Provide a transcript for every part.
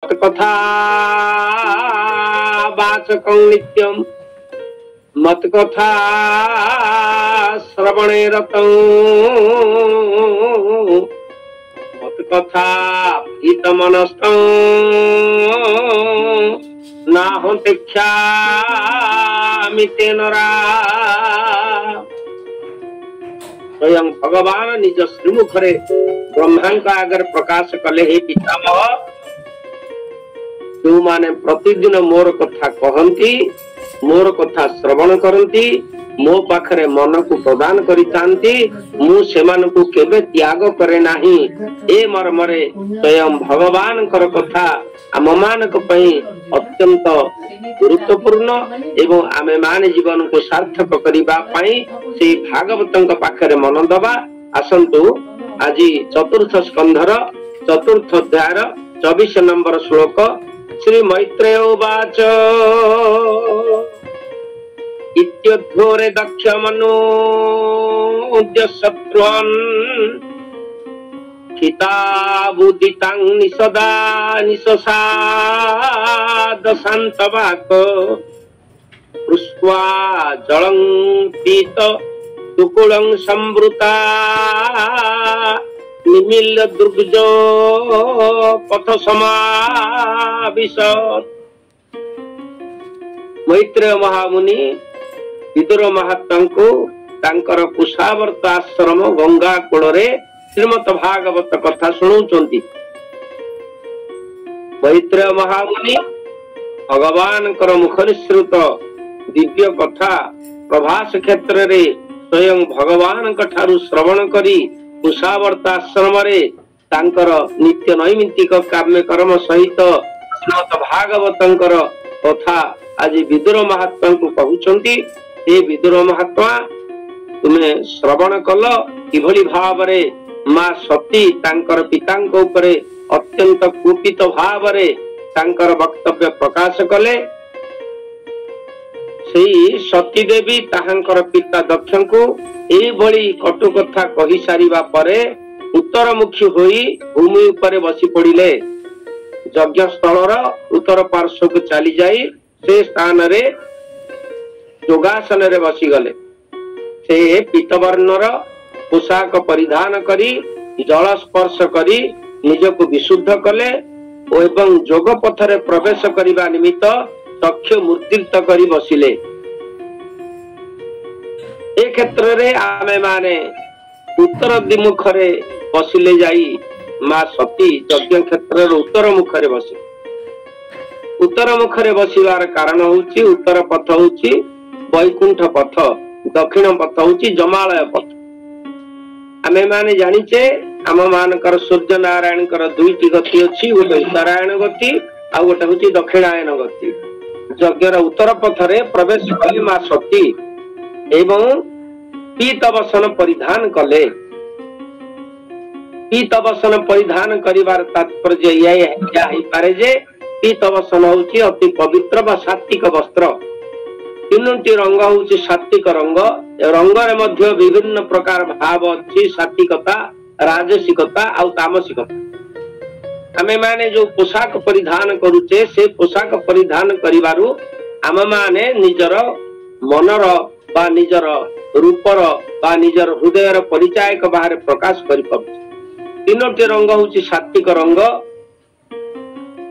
मत कथा वाचकं नित्यं मत कथा श्रवणे रतं मत कथा भीतमनस्तं नाहं तिष्ठामि ते नरा। स्वयं भगवान निज श्रीमुखरे ब्रह्मा आगे प्रकाश कले हे पितामह जो माने प्रतिदिन मोर कथा कहती मोर कथा श्रवण करती मो पाखरे मन को प्रदान करितांती मु सेमानकु केबे त्याग करे नाही ए मर्मरे स्वयं भगवान कर कथा आम मानक पई अत्यंत गुरुत्वपूर्ण एवं आमे मान जीवन को सार्थक करिबा पई से भागवतंक पाखरे मन दबा। आसंतु आज चतुर्थ स्कंधर चतुर्थ अध्याय 24 नंबर श्लोक श्री मैत्रेय उवाच इत्योद्धोरे दक्ष मनुद्य शत्रुन् हिताबुदितां निसदा निशसाद शान्तवाक् पृष्ट्वा जलं पीत दुकुलं संवृता निमील्य दुर्गजो पथ समाविशत्। मैत्रेय महामुनि विदुर महात्मा को तांकर कुशावर्त आश्रम गंगा कूଳରେ श्रीमद भागवत कथा शुणुचंती। मैत्रेय महामुनि भगवान कर मुखनिसृत दिव्य कथा प्रभास क्षेत्र रे स्वयं भगवान ठारू श्रवण करी कुशावर्त आश्रम रे तांकर नित्य नैमित्तिक काम्य कर्म सहित श्रीमद भागवतंकर कथा आज विदुर महात्मा को कहउचंती। हे विदुर महात्मा तुम्हें श्रवण कल किभली भावरे मां सती तांकर पितांक उपरे अत्यंत कुपित भावरे तांकर वक्तव्य प्रकाश कले। सेई सती देवी ताहांकर पिता दक्षଙ୍କୁ एई भली कटु कथा कहि सारिबा परे उत्तरमुखी होई भूमि उपरे बसी पड़िले। यज्ञ स्थलर उत्तर पार्श्व को चली जाई से स्थान रे योगासन रे बसी गले। से पीतवर्णर पोशाक परिधान करी जल स्पर्श करी निजको विशुद्ध कले एवं जोग पथरे प्रवेश करिबा निमित्त चक्षु मूर्तित करी बसिले। ए क्षेत्र रे आमे माने उत्तर दिमुखरे बसिले जाई मां सती यज्ञ क्षेत्र रे उत्तर मुखरे बसी। उत्तर मुखरे बसिबार कारण होउची उत्तर पथ होउची वैकुंठ पथ दक्षिण पथ होउची जमालय पथ। आमे माने जानिचे आम मानकर सूर्य नारायण कर दुईटी गति अछि गोटे उत्तरायण गति आ गोटे होउची दक्षिणायन गति। यज्ञर उत्तर पथरे प्रवेश कले मां सती एवं पीतवसन परिधान कले। पीतवसन परिधान करिवार तात्पर्य या ही पारे जे पीतवसन होउची अति पवित्र व सात्विक वस्त्र। तीनोटी रंग होउची सात्विक रंग। रंगरे मध्य विभिन्न प्रकार भाव अछि सात्विकता राजसिकता और तामसिकता। आमे माने जो पोशाक परिधान करूचे से पोशाक परिधान करिवारु आम माने निजर मनर बा निजर रूपर बा निजर हृदयर परिचायक बाहर प्रकाश करि पाबे। तीनोटी रंग होउची सात्विक रंग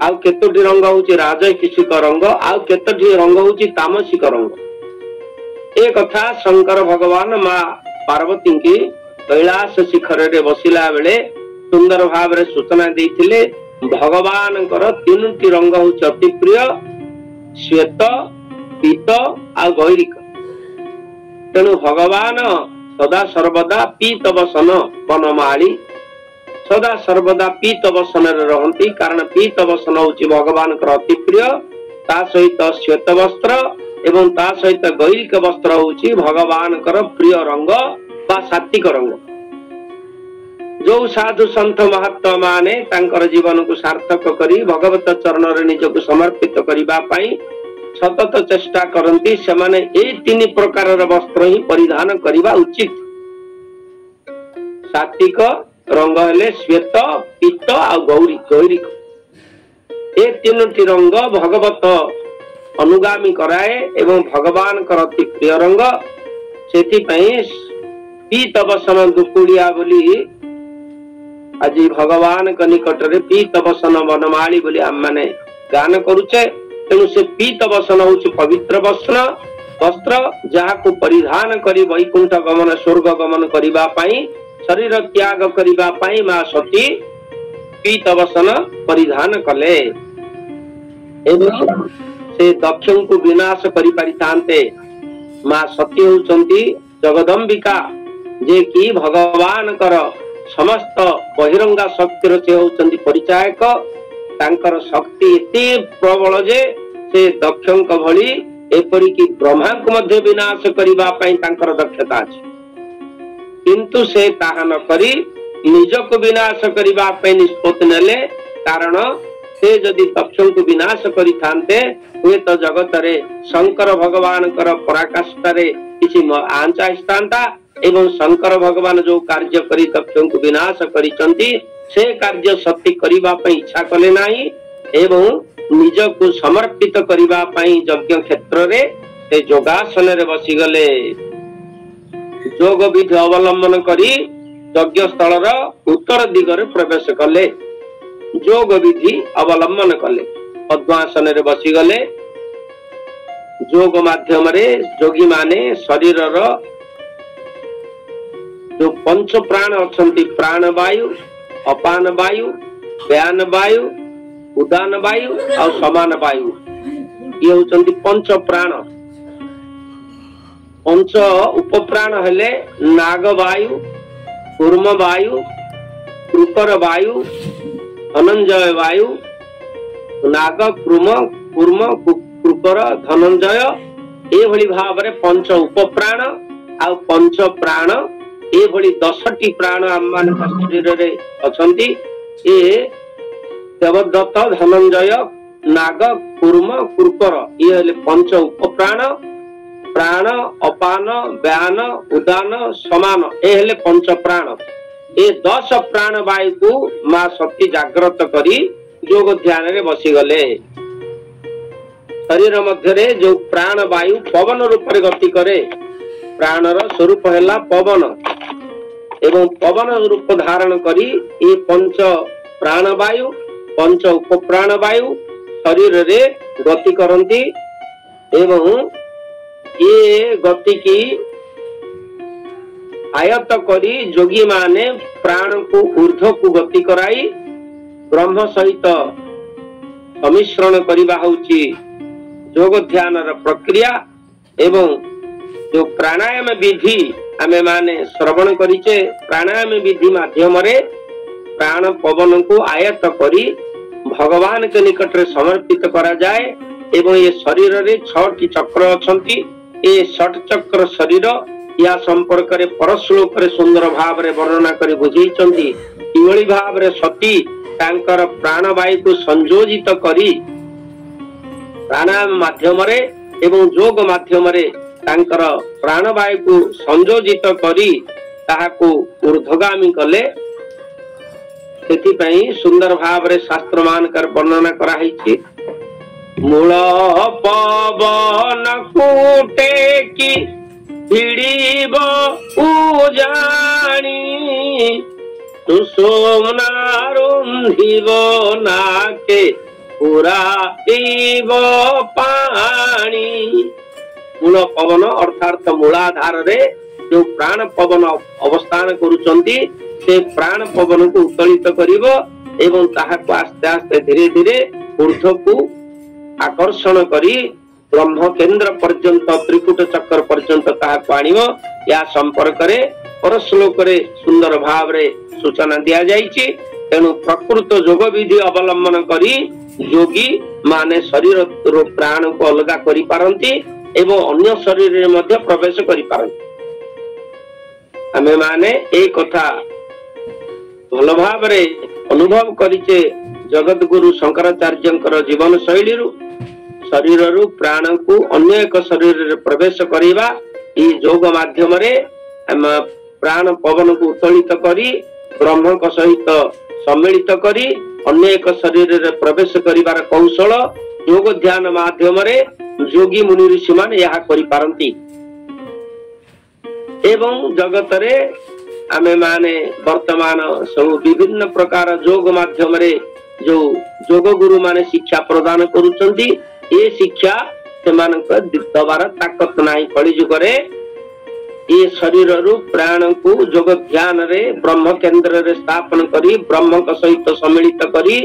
आउ केतोटी रंग होउची राजसिक रंग आउ केतोटी रंग होउची तामसिक रंग। ए कथा शंकर भगवान मां पार्वती की कैलाश शिखर रे बसिला बेले सुंदर भाव रे सूचना देथिले। भगवान कर तीनोटी रंग होउची अति प्रिय श्वेत पीत आ गौरिक। तेणु भगवान सदा सर्वदा पीत वसन वनमाली सदा सर्वदा पीत वसन रे रहंती कारण पीत वसन होउची भगवान कर अति प्रिय। ता सहित श्वेत वस्त्र एवं ता सहित गौरिक वस्त्र होउची भगवान कर प्रिय रंग बा सात्विक रंग। जो साधु संत महात्मा माने तांकर जीवन को सार्थक करी भगवत चरण रे निजको समर्पित करिबा पई सतत चेष्टा करंती सेमाने एई तीन प्रकार वस्त्र ही परिधान करिबा उचित। सात्विक रंग हेले श्वेत पीत आ गौरिक। ए तीनोटी रंग भगवत अनुगामी कराए एवं भगवान अति प्रिय रंग से पीत वसन दुकुड़िया बोली आज भगवान निकट में पीत वसन वनमाली बोली आम माने गान करुचे। तेणु से पीत वसन हूँ पवित्र वस्त्र जहाँ परिधान करी वैकुंठ गमन स्वर्ग गमन करिबा पाई शरीर त्याग करिबा पाई मां सती पीत वसन परिधान कले एवं से दक्ष को विनाश करि पारिथान्ते। मां सती होउचंती जगदंबिका जे कि भगवान कर समस्त बहिरंगा शक्तिर से होउचंती परिचायक। तांकर शक्ति एते प्रबल जे से दक्षक भली एपरिकी ब्रह्मा को मध्य विनाश करिबा पई तांकर दक्षता अछि, किंतु से ताहा न करी निज को विनाश करिबा पई निष्पत्ति नेले। कारण से जदि दक्षक को विनाश करि थान्ते हुए तो जगत रे शंकर भगवान कर पराकाष्ठा रे किछि आंचा स्थानता एवं शंकर भगवान जो कार्य करी दक्षक को विनाश करिसंती से कार्य सत्य करिबा पई इच्छा कले नाही एवं निज को समर्पित करिबा पई यज्ञ क्षेत्र रे से योगासन रे बसी गले। योग विधि अवलंबन करी यज्ञ स्थल रो उत्तर दिगरे प्रवेश कले, योग विधि अवलंबन कले, पद्मासन रे बसी गले। योग माध्यम रे योगी माने शरीर रो जो पंच प्राण अछंती प्राण वायु अपान वायु व्यान वायु उदान वायु और समान वायु ये होचंती पंच प्राण। पंच उपप्राण हेले नाग वायु कूर्म वायु कृकर वायु धनंजय वायु नाग कूर्म कृकर धनंजय ए भली भाव रे पंच उपप्राण आ पंच प्राण ए भली 10टी प्राण आम मान शरीर रे अछंती। ए देवदत्त धनंजय नाग कूर्म कृकर ये हेले पंच उपप्राण। प्राण अपान व्यान उदान समान ए हेले पंच प्राण। ए 10 प्राण वायु को मां शक्ति जागृत करी योग ध्यान रे बसी गले। शरीर मध्य रे जो प्राण वायु पवन रूप रे गति करे, प्राणर स्वरूप हैला पवन एवं पवन रूप धारण करी ये पंच प्राण वायु पंच उपप्राण वायु शरीर रे गति करंती एवं ये गति की आयत करी योगी माने प्राण को ऊर्ध्व को गति कराई ब्रह्म सहित सम्मिश्रण करिबा होउची योग ध्यान प्रक्रिया। एवं जो प्राणायाम विधि आमे माने श्रवण करिचे, प्राणायाम विधि माध्यम रे प्राण पवन को आयत करी भगवान के निकट रे समर्पित करा जाए। एवं ये शरीर रे 6टी चक्र अछंती। ए 6 चक्र शरीर या संपर्क रे परश्लोक रे सुंदर भाव रे वर्णना करी बुझेइचंती। इवळी भाव रे सती तांकर प्राण वायु को संयोजित करी प्राणायाम माध्यम रे एवं योग माध्यम रे तांकर प्राण वायु को संयोजित करी ताहाको ऊर्ध्वगामी कले। सेति पई सुंदर भाव रे शास्त्र मानकर वर्णना करा हैछि। मूल पवन कूटे की भिड़ीब उजाणी सुषुम्ना रुंधिब नाके पुराइब पानी। मूल पवन अर्थात मूलाधार रे जो प्राण पवन अवस्थान करुचंती से प्राण पवन को उत्तोलित करिवो एवं ताहाको आस्ते आस्ते धीरे धीरे ऊर्ध्व को आकर्षण करी ब्रह्म केंद्र पर्यंत त्रिकुट चक्र पर्यंत ताहाको आनिवो। या संपर्क रे परश्लोक रे सुंदर भाव रे सूचना दिया जाइछि। तेणु प्रकृत योग विधि अवलंबन करी योगी माने शरीर रो प्राण को अलगा करि पारंती एवं अन्य शरीर रे मध्य प्रवेश करि पारंती। आमे माने ए कथा भल भाव रे अनुभव करिचे जगत गुरु शंकराचार्यंकर जीवन शैली रु शरीर रु प्राण को अन्य एक शरीर रे प्रवेश करिबा ई योग माध्यम रे प्राण पवन को उत्तोलित करी ब्रह्म को सहित सम्मिलित करी अन्य एक शरीर रे प्रवेश करिवार कौशल योग ध्यान माध्यम रे योगी मुनि ऋषि मान यह करि पारंती। एवं जगत रे आमे माने वर्तमान सब विभिन्न प्रकार योग माध्यम रे जो योग गुरु माने शिक्षा प्रदान करूचंती ए शिक्षा सेमानक दबार ताकत नाही। कली युग रे ये शरीर रु प्राण को योग ध्यान रे ब्रह्म केंद्र रे स्थापन करी ब्रह्म का सहित सम्मिलित करी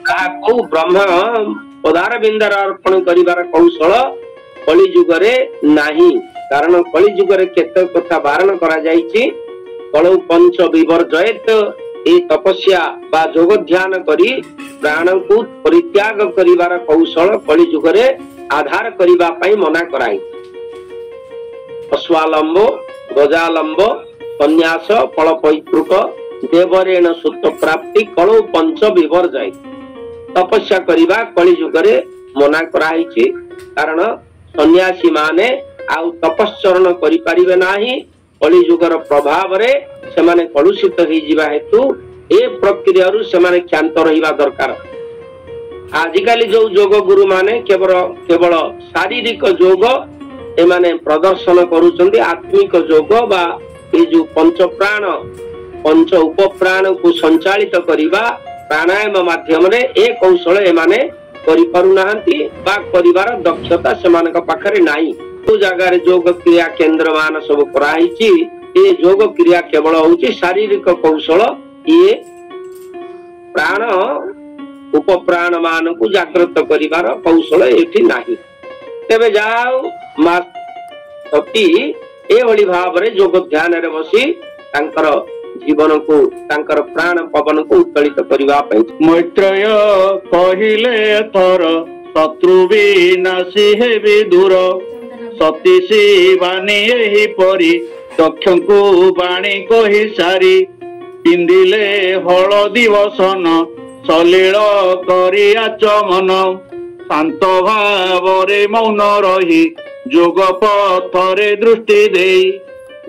काको ब्रह्म पदार बिंदर अर्पण करिवार कौशल कली युग रे नाही। कारण कली युग रे केते कथा वारण करा जाईची कलौ पंच विवर्जयत ए तपस्या बा योग ध्यान करी प्राण को परित्याग करिवार कौशल कली युग रे आधार करिवा पई मना कराई। अश्वालंब गजालंब संन्यास फल पैतृक देवरेण सुत प्राप्ति कलौ पंच विवर्जय तपस्या करिवा कली युग रे मना कराई। कारण सन्यासी माने आउ तपस्चरण करि परिबे नाही। कली युगर प्रभाव रे सेमाने कलुषित हो जिबा हेतु ए प्रक्रिया रु सेमाने क्षांत रहिबा दरकार। आजिकाली जो योग गुरु माने केवल शारीरिक योग एमाने प्रदर्शन करूचंदी। आत्मिक योग बा ए जो पंच प्राण पंच उप प्राण को संचालित करिबा प्राणायाम माध्यम रे ए कौशल एमाने करि पारु नाहंती बा करिवार दक्षता सेमानक पाखरे नाही। तो जगह रे योग क्रिया केंद्र मान सब कराइची। ए योग क्रिया केवल होची शारीरिक कौशल। ये प्राण उप प्राण मान को जागृत करिवार कौशल एठी नाही। तेबे जाओ सती ए भली भाव रे योग ध्यान रे बसी तांकर जीवन को तांकर प्राण पवन को उत्तोलित करिवा पई मैत्रेय कहिले थर शत्रु विनाशी हेबि दूर सतीशी बाणी एही परी दक्ष को बाणी कही सारी पिंदिले हलदी वसन सलील करी आचमन शांत भाव रे मौन रही जोग पथरे दृष्टि देई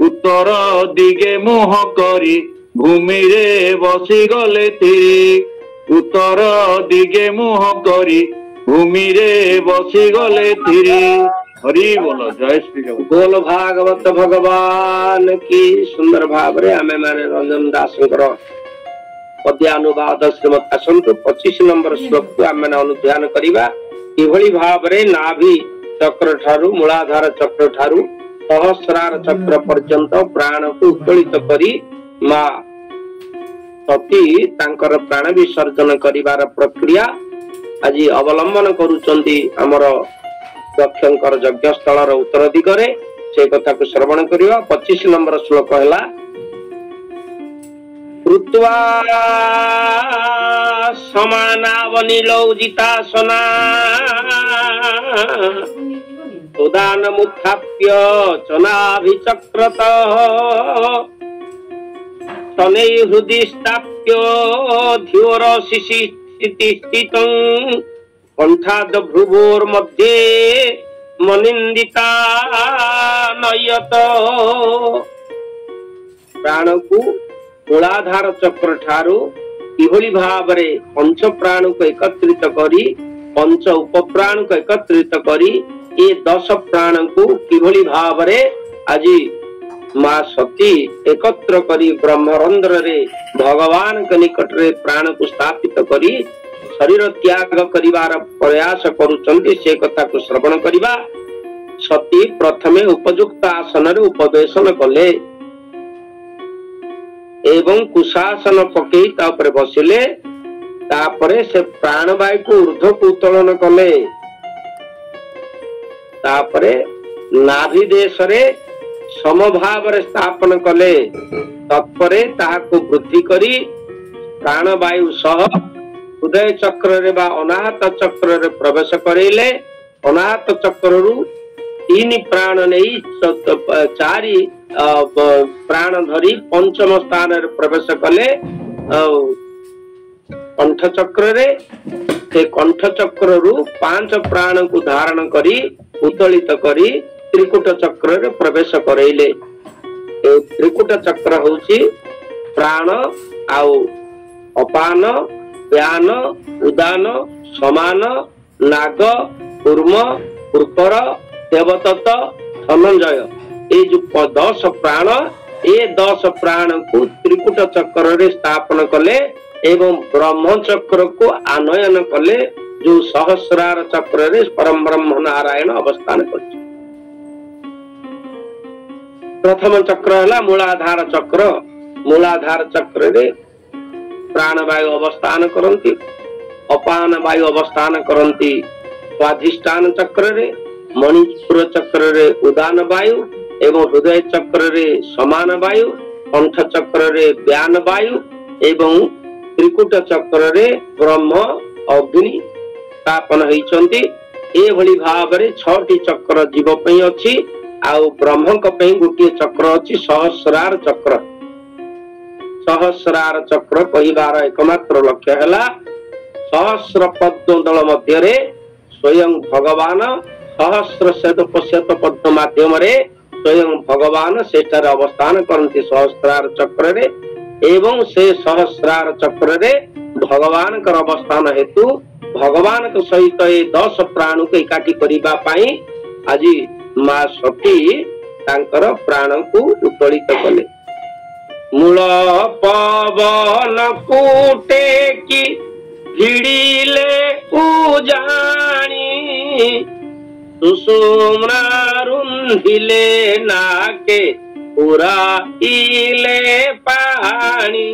उत्तर दिगे मुह करी भूमि रे बसी गले तिरी उत्तर दिगे मुह करी भूमि रे बसी गले तिरी। हरि बोलो जय श्री राम। बोल भागवत भगवान की। सुंदर भाव रे आमे माने रंजन दास पद्यानुवाद श्रीमद आसंतु 25 नंबर श्लोक को आमे अनुध्यान करिबा। किभली भाव रे नाभि चक्र ठारू मूलाधार चक्र ठारू सहस्रार चक्र पर्यंत प्राण को उत्तोलित करी मां सती तांकर प्राण विसर्जन करिवार प्रक्रिया आज अवलंबन करूचंती। हमर दक्षंकर यज्ञ स्थल उत्तर दिगरे से कथा को श्रवण करिवा। 25 नंबर श्लोक हैला कृत्वा समानावनिलौजितासना उदानमुत्थाप्य चनाभिचक्रतः तनै हृदि स्थाप्य ध्योरशिशितिस्थितं कंठाद भ्रुवोर मध्ये मनिंदिता नयत। प्राण को मूलाधार चक्र ठारू किभली भाव रे पंच प्राण को एकत्रित करी पंच उप प्राण को एकत्रित करी ये 10 प्राण को किभली भाव रे आज मां सती एकत्र करी ब्रह्मरंध्र रे भगवान के निकट रे प्राण को स्थापित करी शरीर त्याग करिवार प्रयास करूचंती। से कथा को श्रवण करिबा। सती प्रथमे उपयुक्त आसन रे उपवेशन कले एवं कुशासन पकई तापर बसिले। तापरे से प्राणवायु को ऊर्ध्व को उत्तोलन कले। तापरे नाभि देश रे समभाव रे स्थापन कले। तत्परे ताहाको वृद्धि करी प्राणवायु सह हृदय चक्र रे बा अनाहत चक्र रे प्रवेश करेले। अनाहत चक्र रु 3 प्राण नहीं 4 प्राण धरी पंचम स्थान रे प्रवेश कले। कंठ चक्र रे से कंठ चक्र रु 5 प्राण को धारण करी उत्तोलित करी त्रिकुट चक्र रे प्रवेश करेले। त्रिकुट चक्र होची प्राण आउ अपान ବ୍ୟାନ, ଉଦାନ, ସମାନ, ନାଗ, କୂର୍ମ, କୂର୍ପର, ଦେବଦତ୍ତ, ଧନଞ୍ଜୟ, এই যে 10 ପ୍ରାଣ, ଏ 10 ପ୍ରାଣକୁ ତ୍ରିକୁଟ ଚକ୍ରରେ ସ୍ଥାପନ କଲେ ଏବଂ ବ୍ରହ୍ମ ଚକ୍ରକୁ ଆନୟନ କଲେ, ଯୋଉ ସହସ୍ରାର ଚକ୍ରରେ ପରମ ବ୍ରହ୍ମ ନାରାୟଣ ଅବସ୍ଥାନ କରିଛନ୍ତି। ପ୍ରଥମ ଚକ୍ର ହେଲା ମୂଳାଧାର ଚକ୍ର। ମୂଳାଧାର ଚକ୍ରରେ ପ୍ରାଣବାୟୁ ଅବସ୍ଥାନ କରନ୍ତି, ଅପାନ ବାୟୁ ଅବସ୍ଥାନ କରନ୍ତି ସ୍ୱାଧିଷ୍ଠାନ ଚକ୍ରରେ, ମଣିପୁର ଚକ୍ରରେ ଉଦାନ ବାୟୁ ଏବଂ ହୃଦୟ ଚକ୍ରରେ ସମାନ ବାୟୁ, କଣ୍ଠ ଚକ୍ରରେ ବ୍ୟାନ ବାୟୁ ଏବଂ ତ୍ରିକୁଟ ଚକ୍ରରେ ବ୍ରହ୍ମ ଅଗ୍ନି ସ୍ଥାପନ ହେଇଛନ୍ତି। ଏଭଳି ଭାବରେ 6ଟି ଚକ୍ର ଜୀବ ପାଇଁ ଅଛି, ଆଉ ବ୍ରହ୍ମଙ୍କ ପାଇଁ ଗୋଟିଏ ଚକ୍ର ଅଛି ସହସ୍ରାର ଚକ୍ର। ସହସ୍ରାର ଚକ୍ର କହିବାର ଏକମାତ୍ର ଲକ୍ଷ୍ୟ ହେଲା ସହସ୍ର ପଦ୍ମଦଳ ମଧ୍ୟରେ ସ୍ୱୟଂ ଭଗବାନ ସହସ୍ର ଶ୍ଵେତ ପଦ୍ମ ମାଧ୍ୟମରେ ସ୍ୱୟଂ ଭଗବାନ ସେଠାରେ ଅବସ୍ଥାନ କରନ୍ତି ସହସ୍ରାର ଚକ୍ରରେ, ଏବଂ ସେ ସହସ୍ରାର ଚକ୍ରରେ ଭଗବାନଙ୍କର ଅବସ୍ଥାନ ହେତୁ ଭଗବାନଙ୍କ ସହିତ ଏ 10 ପ୍ରାଣକୁ ଏକାଠି କରିବା ପାଇଁ ଆଜି ମା ସତୀ ତାଙ୍କର ପ୍ରାଣକୁ ଉତ୍ତୋଳିତ କଲେ। ମୂଳ ପବନକୁ ଟେକି ଭିଡ଼ିଲେ ଉଜାଣି, ସୁଷୁମ୍ନା ରୁନ୍ଧିଲେ ନାକେ ପୁରାଇଲେ ପାଣି,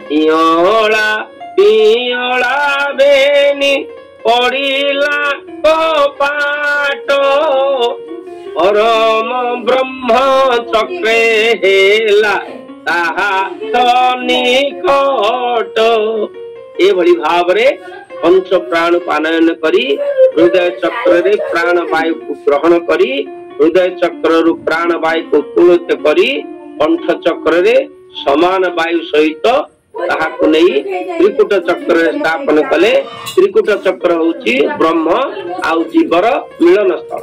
ପିଅଳା ପିଅଳା ବେନି ପଡ଼ିଲା କପାଟ, ପରମ ବ୍ରହ୍ମ ଚକ୍ରେ ହେଲା ତାହା ନିକଟ। ଏଭଳି ଭାବରେ ପଞ୍ଚ ପ୍ରାଣକୁ ଆନୟନ କରି ହୃଦୟ ଚକ୍ରରେ ପ୍ରାଣ ବାୟୁକୁ ଗ୍ରହଣ କରି ହୃଦୟ ଚକ୍ରରୁ ପ୍ରାଣ ବାୟୁକୁ ଉତ୍ତୋଳିତ କରି କଣ୍ଠ ଚକ୍ରରେ ସମାନ ବାୟୁ ସହିତ ତାହାକୁ ନେଇ ତ୍ରିକୁଟ ଚକ୍ରରେ ସ୍ଥାପନ କଲେ। ତ୍ରିକୁଟ ଚକ୍ର ହଉଛି ବ୍ରହ୍ମ ଆଉ ଜୀବର ମିଳନ ସ୍ଥଳ।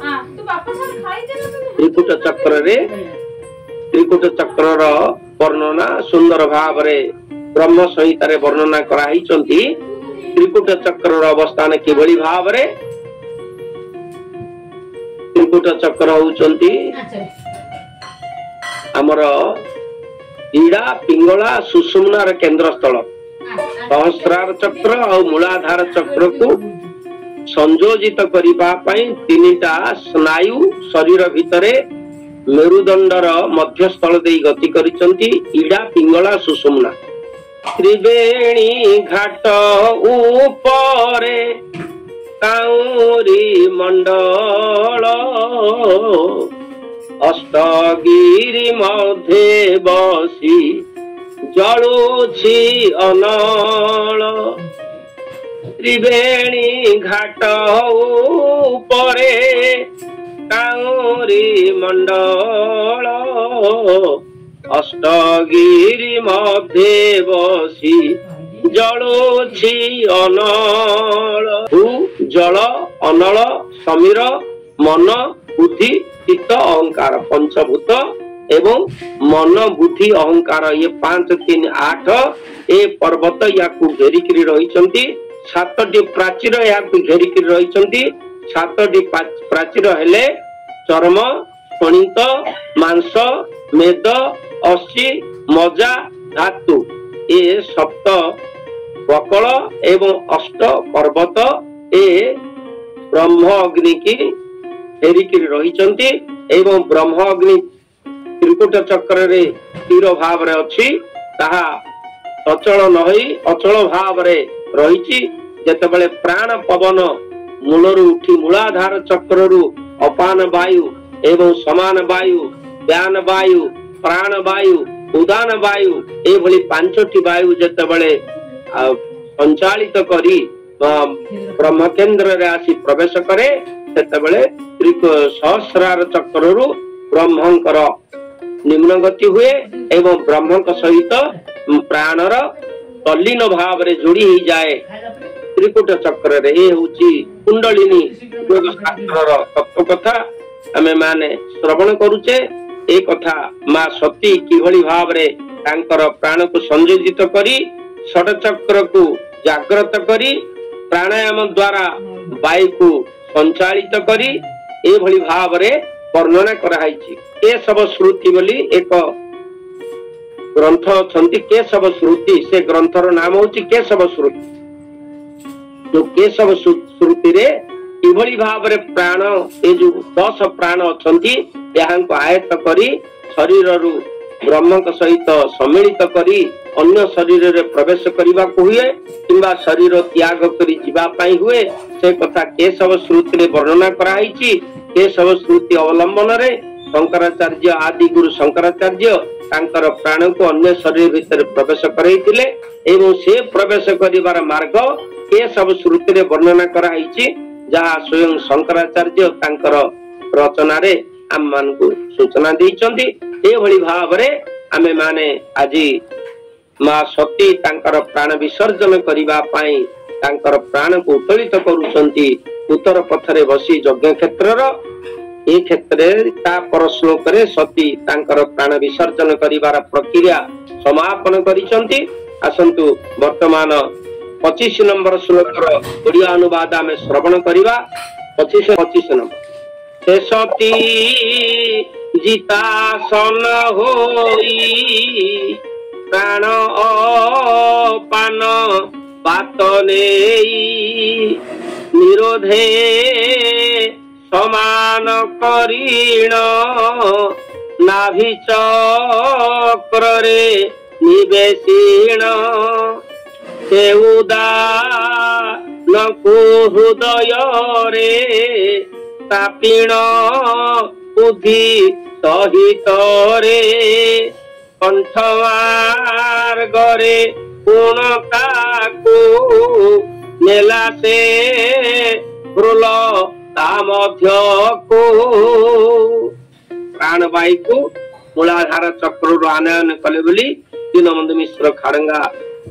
ତ୍ରିକୁଟ ଚକ୍ରର ବର୍ଣ୍ଣନା ସୁନ୍ଦର ଭାବରେ ବ୍ରହ୍ମ ସଂହିତାରେ ବର୍ଣ୍ଣନା କରାହେଇଛନ୍ତି। ତ୍ରିକୁଟ ଚକ୍ରର ଅବସ୍ଥାନ କିଭଳି ଭାବରେ, ତ୍ରିକୁଟ ଚକ୍ର ହଉଛନ୍ତି ଆମର ଇଡା, ପିଙ୍ଗଳା, ସୁଷୁମ୍ନାର କେନ୍ଦ୍ର ସ୍ଥଳ। ସହସ୍ରାର ଚକ୍ର ଆଉ ମୂଳାଧାର ଚକ୍ରକୁ ସଂଯୋଜିତ କରିବା ପାଇଁ 3ଟା ସ୍ନାୟୁ ଶରୀର ଭିତରେ ମେରୁଦଣ୍ଡର ମଧ୍ୟସ୍ଥଳ ଦେଇ ଗତି କରିଛନ୍ତି, ଇଡା, ପିଙ୍ଗଳା, ସୁଷୁମ୍ନା। ତ୍ରିବେଣୀ ଘାଟ ଉପରେ କାଉଁରୀ ମଣ୍ଡଳ, ଅଷ୍ଟଗିରି ମଧ୍ୟେ ବସି ଜଳୁଛି ଅନଳ। ତ୍ରିବେଣୀ ଘାଟ ଉପରେ କାଉଁରୀ ମଣ୍ଡଳ, ଅଷ୍ଟଗିରି ମଧ୍ୟେ ବସି ଜଳୁଛି ଅନଳ। ଭୂ, ଜଳ, ଅନଳ, ସମୀର, ମନ, ବୁଦ୍ଧି, ଚିତ୍ତ, ଅହଙ୍କାର, ପଞ୍ଚଭୂତ ଏବଂ ମନ, ବୁଦ୍ଧି, ଅହଙ୍କାର, ଇଏ 5, 3, 8 ଏ ପର୍ବତ ୟାକୁ ଘେରିକିରି ରହିଛନ୍ତି। 7ଟି ପ୍ରାଚୀର ଏହାକୁ ଘେରିକିରି ରହିଛନ୍ତି। 7ଟି ପ୍ରାଚୀର ହେଲେ ଚର୍ମ, ସ୍ଫଣିତ, ମାଂସ, ମେଦ, ଅସ୍ଥି, ମଜ୍ଜା, ଧାତୁ। ଏ 7 ବକଳ ଏବଂ 8 ପର୍ବତ ଏ ବ୍ରହ୍ମ ଅଗ୍ନି କି ଘେରିକିରି ରହିଛନ୍ତି ଏବଂ ବ୍ରହ୍ମ ଅଗ୍ନି ତ୍ରିକୁଟ ଚକ୍ରରେ ସ୍ଥିର ଭାବରେ ଅଛି, ତାହା ସଚଳ ନ ହୋଇ ଅଚଳ ଭାବରେ ରହିଛି। ଯେତେବେଳେ ପ୍ରାଣ ପବନ ମୂଳରୁ ଉଠି ମୂଳାଧାର ଚକ୍ରରୁ ଅପାନ ବାୟୁ ଏବଂ ସମାନ ବାୟୁ, ବ୍ୟାନ ବାୟୁ, ପ୍ରାଣ ବାୟୁ, ଉଦାନ ବାୟୁ ଏଭଳି 5ଟି ବାୟୁ ଯେତେବେଳେ ସଞ୍ଚାଳିତ କରି ବ୍ରହ୍ମ କେନ୍ଦ୍ରରେ ଆସି ପ୍ରବେଶ କରେ, ସେତେବେଳେ ସହସ୍ରାର ଚକ୍ରରୁ ବ୍ରହ୍ମଙ୍କର ନିମ୍ନ ଗତି ହୁଏ ଏବଂ ବ୍ରହ୍ମଙ୍କ ସହିତ ପ୍ରାଣର ତଲ୍ଲୀନ ଭାବରେ ଯୋଡି ହେଇଯାଏ ତ୍ରିକୁଟ ଚକ୍ରରେ। ଏ ହଉଛି କୁଣ୍ଡଳିନୀ ଯୋଗ ଶାସ୍ତ୍ରର ତତ୍ତ୍ୱ କଥା ଆମେ ମାନେ ଶ୍ରବଣ କରୁଛେ। ଏ କଥା ମା ସତୀ କିଭଳି ଭାବରେ ତାଙ୍କର ପ୍ରାଣକୁ ସଂଯୋଜିତ କରି ଷଡଚକ୍ରକୁ ଜାଗ୍ରତ କରି ପ୍ରାଣାୟାମ ଦ୍ୱାରା ବାୟୁକୁ ସଞ୍ଚାଳିତ କରି ଏଭଳି ଭାବରେ ବର୍ଣ୍ଣନା କରାଯାଇଛି। କେଶବ ଶ୍ରୁତି ବୋଲି ଏକ ଗ୍ରନ୍ଥ ଅଛନ୍ତି, କେଶବ ଶ୍ରୁତି, ସେ ଗ୍ରନ୍ଥର ନାମ ହଉଛି କେଶବ ଶ୍ରୁତି। ଯୋଉ କେଶବ ଶ୍ରୁତିରେ କିଭଳି ଭାବରେ ପ୍ରାଣ, ଏ ଯୋଉ 10 ପ୍ରାଣ ଅଛନ୍ତି ଏହାଙ୍କୁ ଆୟତ୍ତ କରି ଶରୀରରୁ ବ୍ରହ୍ମଙ୍କ ସହିତ ସମ୍ମିଳିତ କରି ଅନ୍ୟ ଶରୀରରେ ପ୍ରବେଶ କରିବାକୁ ହୁଏ କିମ୍ବା ଶରୀର ତ୍ୟାଗ କରି ଯିବା ପାଇଁ ହୁଏ, ସେ କଥା କେଶବ ଶ୍ରୁତିରେ ବର୍ଣ୍ଣନା କରାଯାଇଛି। କେଶବ ଶ୍ରୁତି ଅବଲମ୍ବନରେ ଶଙ୍କରାଚାର୍ଯ୍ୟ, ଆଦି ଗୁରୁ ଶଙ୍କରାଚାର୍ଯ୍ୟ ତାଙ୍କର ପ୍ରାଣକୁ ଅନ୍ୟ ଶରୀର ଭିତରେ ପ୍ରବେଶ କରାଇଥିଲେ ଏବଂ ସେ ପ୍ରବେଶ କରିବାର ମାର୍ଗ କେଶବ ଶ୍ରୁତିରେ ବର୍ଣ୍ଣନା କରାଯାଇଛି, ଯାହା ସ୍ୱୟଂ ଶଙ୍କରାଚାର୍ଯ୍ୟ ତାଙ୍କର ରଚନାରେ ଆମମାନଙ୍କୁ ସୂଚନା ଦେଇଛନ୍ତି। ଏଭଳି ଭାବରେ ଆମେ ମାନେ ଆଜି ମା ସତୀ ତାଙ୍କର ପ୍ରାଣ ବିସର୍ଜନ କରିବା ପାଇଁ ତାଙ୍କର ପ୍ରାଣକୁ ଉତ୍ତୋଳିତ କରୁଛନ୍ତି ଉତ୍ତର ପଥରେ ବସି ଯଜ୍ଞ କ୍ଷେତ୍ରର। ଏ କ୍ଷେତ୍ରରେ ତା ପର ଶ୍ଲୋକରେ ସତୀ ତାଙ୍କର ପ୍ରାଣ ବିସର୍ଜନ କରିବାର ପ୍ରକ୍ରିୟା ସମାପନ କରିଛନ୍ତି। ଆସନ୍ତୁ ବର୍ତ୍ତମାନ 25 ନମ୍ବର ଶ୍ଲୋକର ଓଡ଼ିଆ ଅନୁବାଦ ଆମେ ଶ୍ରବଣ କରିବା। 25 ନମ୍ବର। ସେ ସତୀ ଜିତାସନ ହୋଇ ପ୍ରାଣ ଅପାନ ପାତ ନେଇ ନିରୋଧେ ସମାନ କରିଣ ନାଭି ଚକ୍ରରେ ନିବେଶିଣ ସେ ଉଦାନକୁ ହୃଦୟରେ ତାପିଣ ବୁଦ୍ଧି ସହିତରେ କଣ୍ଠ ମାର୍ଗରେ ପୁଣ ତାକୁ ନେଲା ସେ ବୃଲ ତା ମଧ୍ୟକୁ। ପ୍ରାଣବାୟୁକୁ ମୂଳାଧାର ଚକ୍ରରୁ ଆନୟନ କଲେ ବୋଲି ଦୀନବନ୍ଧୁ ମିଶ୍ର ଖାଡଙ୍ଗା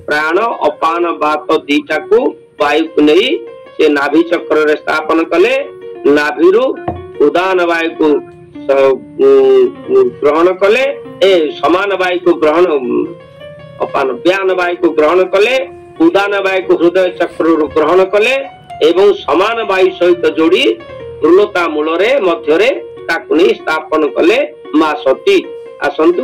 ପ୍ରାଣ ଅପାନ ବାତ ଦିଟାକୁ ବାୟୁକୁ ନେଇ ସେ ନାଭି ଚକ୍ରରେ ସ୍ଥାପନ କଲେ। ନାଭିରୁ ଉଦାନ ବାୟୁକୁ ଗ୍ରହଣ କଲେ, ଏ ସମାନ ବାୟୁକୁ ଗ୍ରହଣ, ଅପାନ ବ୍ୟାନ ବାୟୁକୁ ଗ୍ରହଣ କଲେ, ଉଦାନ ବାୟୁକୁ ହୃଦୟ ଚକ୍ରରୁ ଗ୍ରହଣ କଲେ ଏବଂ ସମାନ ବାୟୁ ସହିତ ଯୋଡି ବୃଲତା ମୂଳରେ ମଧ୍ୟରେ ତାକୁ ନେଇ ସ୍ଥାପନ କଲେ ମା ସତୀ। ଆସନ୍ତୁ